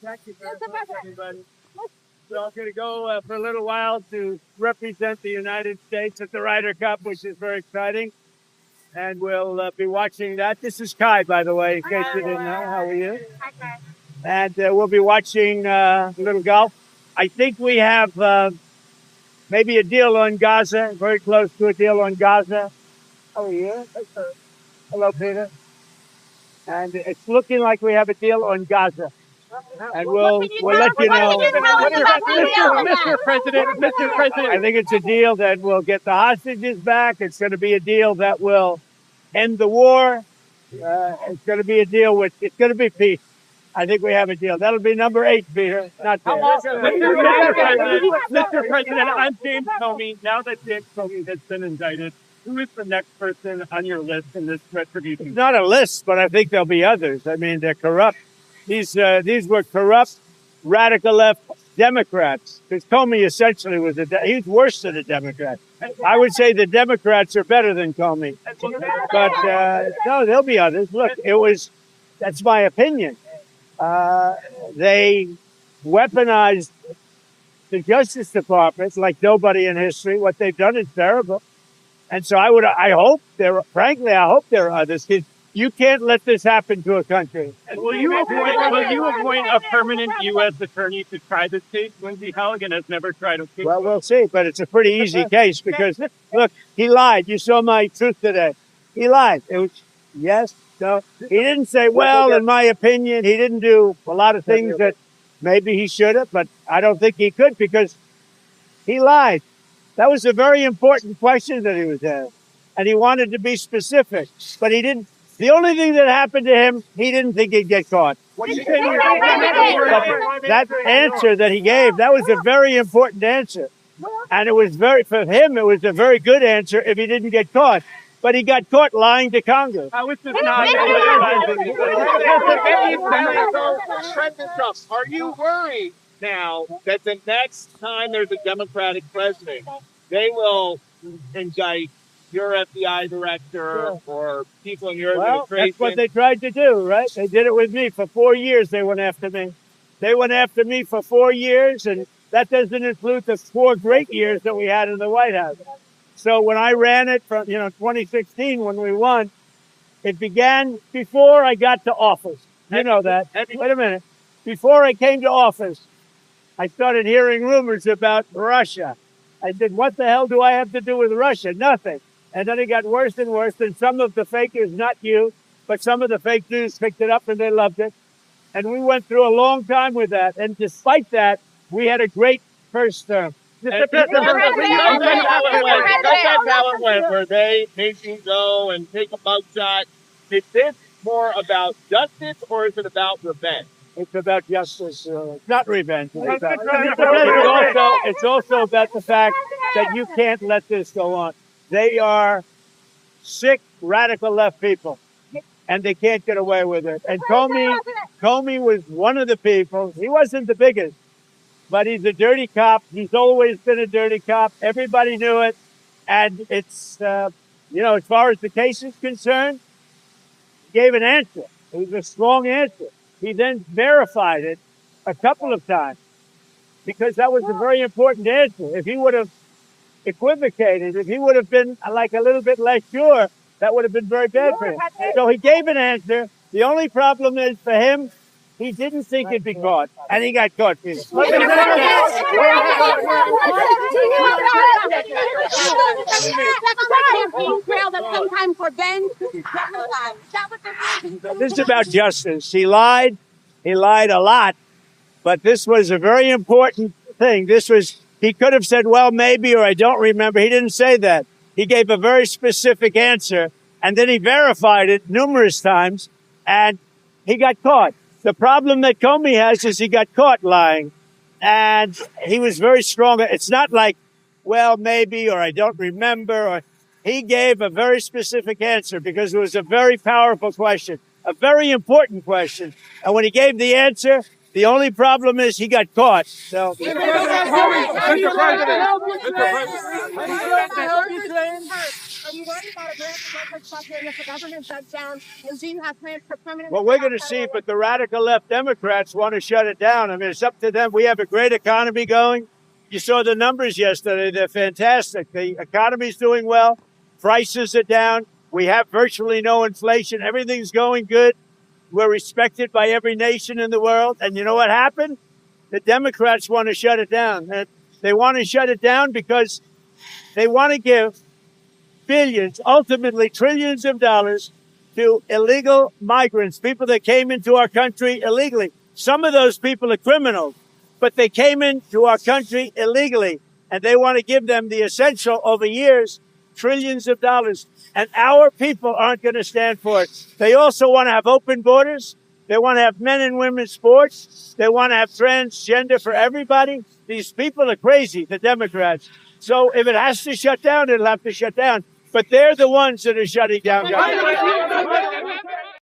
everybody. So I'm going to go for a little while to represent the United States at the Ryder Cup, which is very exciting. And we'll be watching that. This is Kai, by the way, in case you didn't know. How are you? Hi, Kai. And we'll be watching a little golf. I think we have maybe a deal on Gaza, very close to a deal on Gaza. How are you? Hello, Peter. And it's looking like we have a deal on Gaza. And we'll let you know. Mr. President, I think it's a deal that will get the hostages back. It's going to be a deal that will end the war. It's going to be a deal with, it's going to be peace. I think we have a deal. That'll be number 8, Peter. Not 10. Mr. President, I'm James Comey. Now that James Comey has been indicted, who is the next person on your list in this retribution? It's not a list, but I think there'll be others. I mean, they're corrupt. These were corrupt, radical left Democrats. Because Comey essentially was he's worse than a Democrat. I would say the Democrats are better than Comey. But no, there'll be others. Look, that's my opinion. They weaponized the Justice Department like nobody in history. What they've done is terrible. And so I hope there are others. You can't let this happen to a country. And will you appoint a permanent U.S. attorney to try this case? Lindsey Halligan has never tried a case. Well, we'll see, but it's a pretty easy case because, look, he lied. You saw my truth today. He lied. It was yes, no. He didn't say, well, in my opinion, he didn't do a lot of things that maybe he should have, but I don't think he could because he lied. That was a very important question that he was asked, and he wanted to be specific, but he didn't. The only thing that happened to him, he didn't think he'd get caught. That answer that he gave, that was a very important answer. And it was for him, it was a very good answer if he didn't get caught. But he got caught lying to Congress. How is this not? Are you worried now that the next time there's a Democratic president, they will indict your FBI director or people in your administration? That's what they tried to do, right? They did it with me. For 4 years, they went after me. They went after me for 4 years, and that doesn't include the 4 great years that we had in the White House. So when I ran it from, 2016, when we won, it began before I got to office. You know that. Wait a minute. Before I came to office, I started hearing rumors about Russia. I said, what the hell do I have to do with Russia? Nothing. And then it got worse and worse. And some of the fakers, not you, but some of the fake news picked it up and they loved it. And we went through a long time with that. And despite that, we had a great first term. Where they make you go and take a mugshot. Is this more about justice or is it about revenge? It's about justice. It's not revenge. It's also about the fact that you can't let this go on. They are sick, radical left people, and they can't get away with it. And Comey was one of the people. He wasn't the biggest, but he's a dirty cop. He's always been a dirty cop. Everybody knew it. And it's, as far as the case is concerned, he gave an answer. It was a strong answer. He then verified it a couple of times because that was a very important answer. If he would have equivocated, if he would have been like a little bit less sure, that would have been very bad for him. So he gave an answer. The only problem is for him, he didn't think he'd be caught, and he got caught. Trail that sometimes revenge. This is about justice. He lied a lot, but this was a very important thing. He could have said, well, maybe, or I don't remember. He didn't say that. He gave a very specific answer, and then he verified it numerous times, and he got caught. The problem that Comey has is he got caught lying, and he was very strong. It's not like, well, maybe, or I don't remember. He gave a very specific answer because it was a very powerful question, a very important question. And when he gave the answer, the only problem is he got caught. So. Mr. President. Are you worried about a grant for infrastructure and if the government shuts down? And do you have plans for permanent? Well, we're going to see, but the radical left Democrats want to shut it down. I mean, it's up to them. We have a great economy going. You saw the numbers yesterday. They're fantastic. The economy's doing well. Prices are down. We have virtually no inflation. Everything's going good. We're respected by every nation in the world. And you know what happened? The Democrats want to shut it down. And they want to shut it down because they want to give billions, ultimately trillions of dollars to illegal migrants, people that came into our country illegally. Some of those people are criminals, but they came into our country illegally, and they want to give them the essential over years, trillions of dollars. And our people aren't going to stand for it. They also want to have open borders. They want to have men and women's sports. They want to have transgender for everybody. These people are crazy, the Democrats. So if it has to shut down, it'll have to shut down. But they're the ones that are shutting down.